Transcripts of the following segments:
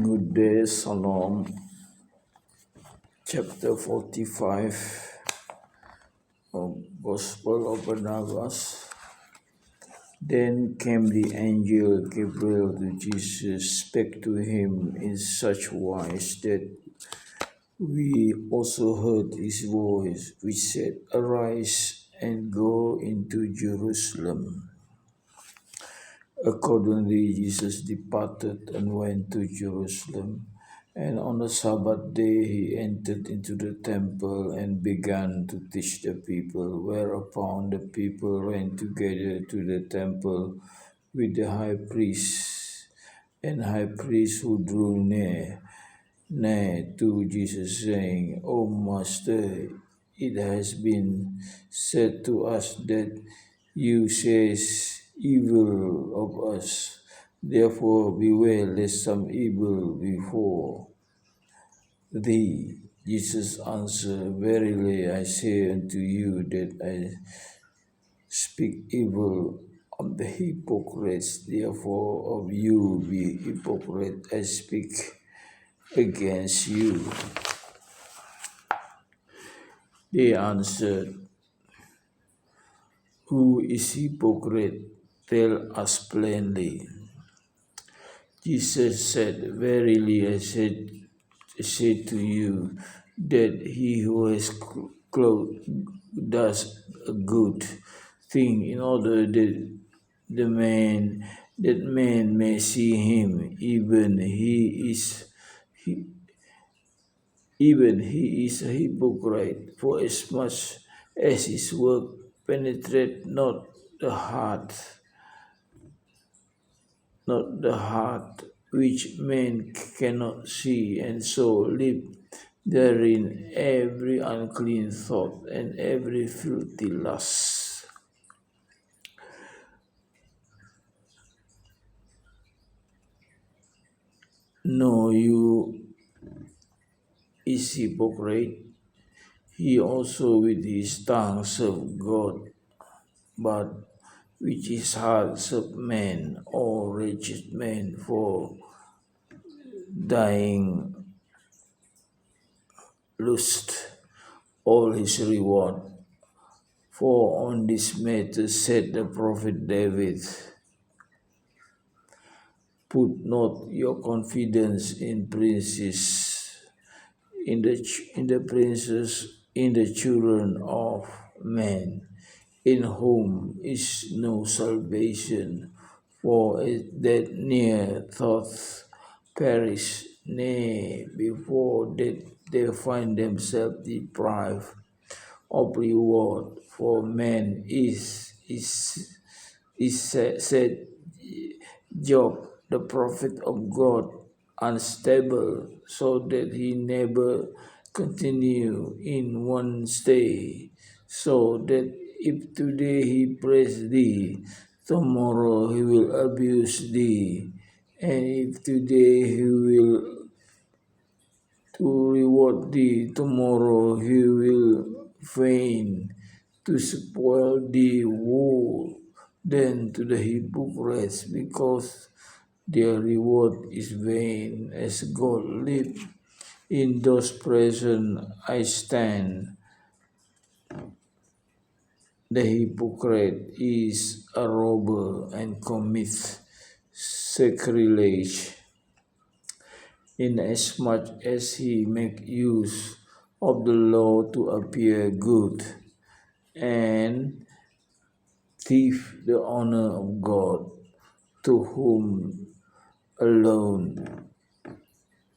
Good day, Psalm chapter 45 of Gospel of Barnabas. Then came the angel Gabriel to Jesus, spake to him in such wise that we also heard his voice, which said, Arise and go into Jerusalem. Accordingly, Jesus departed and went to Jerusalem. And on the Sabbath day he entered into the temple and began to teach the people, whereupon the people ran together to the temple with the high priest who drew near to Jesus, saying, O Master, it has been said to us that you says evil of us. Therefore beware lest some evil befall thee. Jesus answered, Verily I say unto you that I speak evil of the hypocrites. Therefore of you be hypocrite, I speak against you. They answered, Who is hypocrite? Tell us plainly. Jesus said, Verily I say to you, that he who has clothed does a good thing in order that man may see him, even he is a hypocrite. For as much as his work penetrate not the heart, which man cannot see, and so live therein every unclean thought and every filthy lust. No, you is hypocrite. He also with his tongue serve God, but with his heart serve man, or wretched man, for dying lust all his reward. For on this matter said the prophet David, Put not your confidence in princes, in the children of men, in whom is no salvation. For that near thoughts perish, nay, before that they find themselves deprived of reward. For man said Job, the prophet of God, unstable, so that he never continue in one stay, so that if today he praise thee, tomorrow he will abuse thee, and if today he will to reward thee, tomorrow he will feign to spoil thee. Woe then to the hypocrites, because their reward is vain. As God live, in those present I stand. The hypocrite is a robber and commits sacrilege, inasmuch as he make use of the law to appear good, and thief the honor of God, to whom alone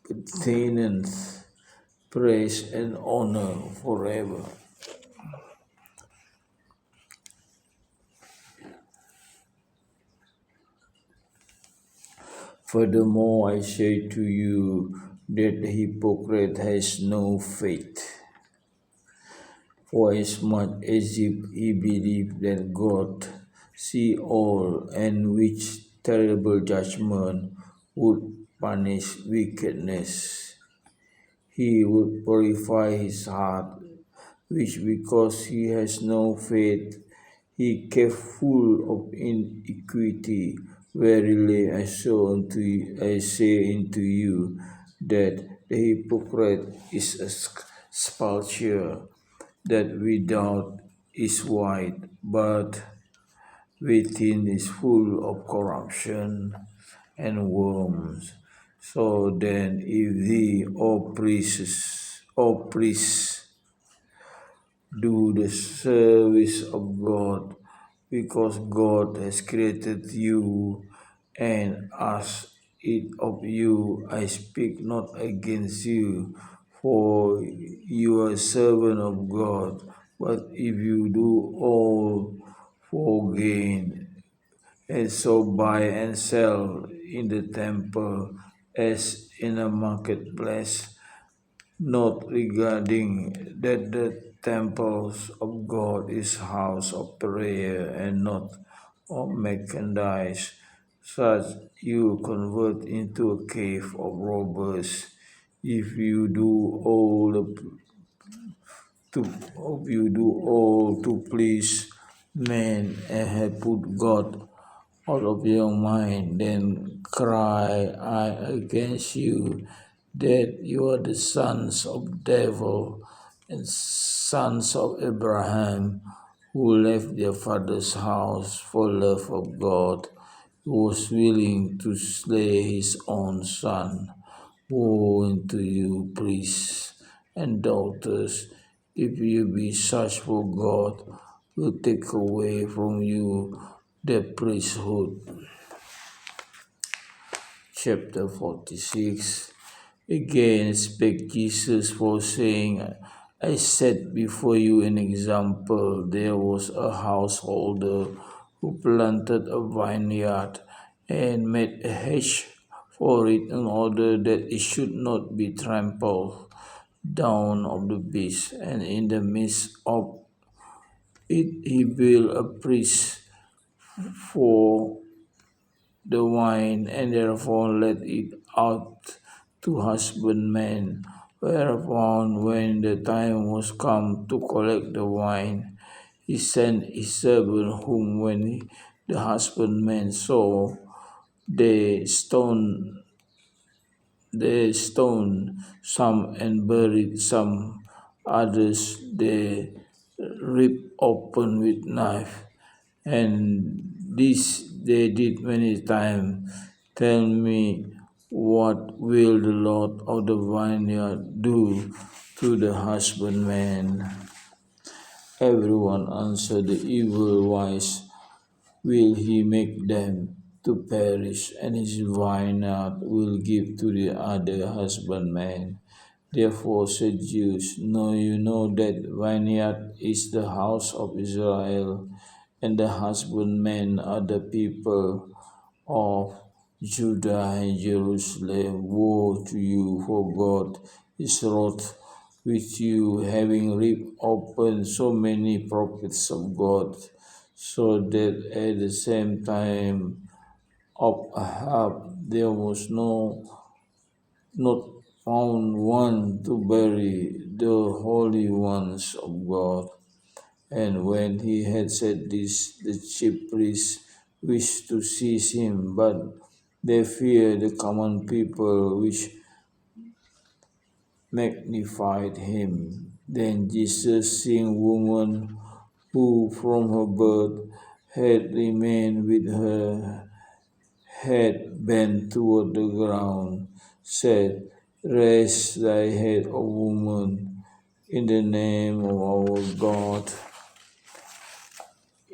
pertaineth praise and honor forever. Furthermore, I say to you that the hypocrite has no faith. For as much as if he believed that God see all, and which terrible judgment would punish wickedness, he would purify his heart, which because he has no faith, he kept full of iniquity. Verily I say unto you, that the hypocrite is a sepulchre that without is white, but within is full of corruption and worms. So then, if thee, O priests, do the service of God, because God has created you, and as it of you I speak not against you, for you are a servant of God. But if you do all for gain, and so buy and sell in the temple as in a marketplace, not regarding that the temples of God is house of prayer and not of merchandise, such you convert into a cave of robbers. If you do all to if you do all to please men and have put God out of your mind, then cry I against you, that you are the sons of devil and sons of Abraham, who left their father's house for love of God, who was willing to slay his own son. Woe unto you, priests and daughters, if you be such, for God will take away from you the priesthood. Chapter 46. Again spake Jesus for saying, I set before you an example. There was a householder who planted a vineyard and made a hedge for it in order that it should not be trampled down of the beasts. And in the midst of it he built a press for the wine, and therefore let it out to husbandmen. Whereupon, when the time was come to collect the wine, he sent his servant, whom when the husbandmen saw, they stoned some and buried some. Others they ripped open with knife, and this they did many times. Tell me, what will the Lord of the vineyard do to the husbandman? Everyone answered, the evil wise will he make them to perish, and his vineyard will give to the other husbandman. Therefore said Jews, know you know that vineyard is the house of Israel, and the husbandmen are the people of Judah and Jerusalem. Woe to you, for God is wroth with you, having ripped open so many prophets of God, so that at the same time of Ahab there was not found one to bury the holy ones of God. And when he had said this, the chief priests wished to seize him, but they feared the common people, which magnified him. Then Jesus, seeing a woman who from her birth had remained with her head bent toward the ground, said, Raise thy head, O woman, in the name of our God,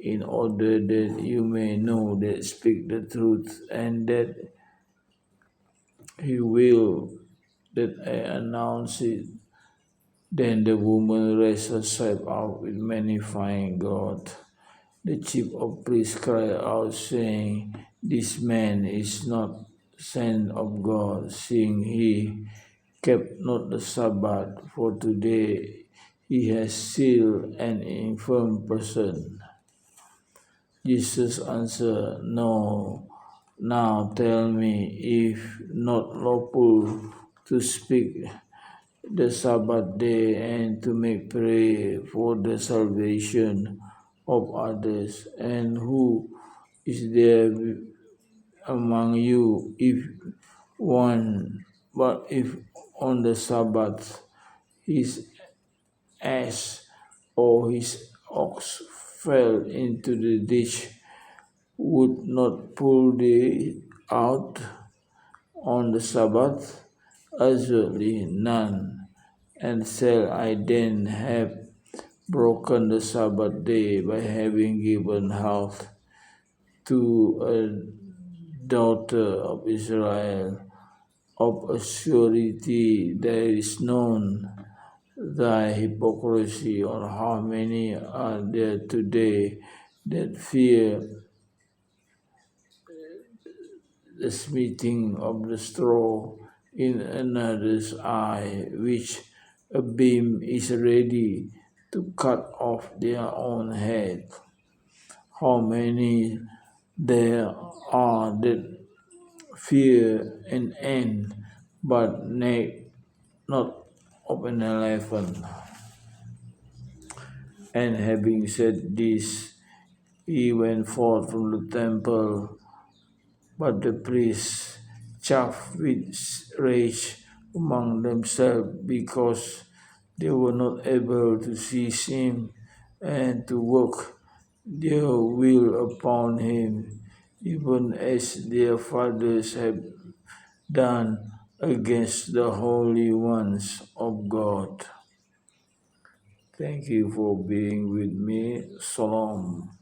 in order that you may know that speak the truth, and that he will that I announce it. Then the woman raised herself up with magnifying God. The chief of priests cried out, saying, This man is not sent of God, seeing he kept not the Sabbath, for today he has healed an infirm person. Jesus answered, No, now tell me, if not lawful to speak the Sabbath day and to make prayer for the salvation of others, and who is there among you if one, but if on the Sabbath his ass or his ox fell into the ditch, would not pull it out on the Sabbath? Assuredly none. And shall I then have broken the Sabbath day by having given health to a daughter of Israel? Of a surety there is known thy hypocrisy, or how many are there today that fear the smithing of the straw in another's eye, which a beam is ready to cut off their own head. How many there are that fear an end, but not of an elephant. And having said this, he went forth from the temple. But the priests chafed with rage among themselves because they were not able to seize him and to work their will upon him, even as their fathers had done against the holy ones of God. Thank you for being with me. Shalom.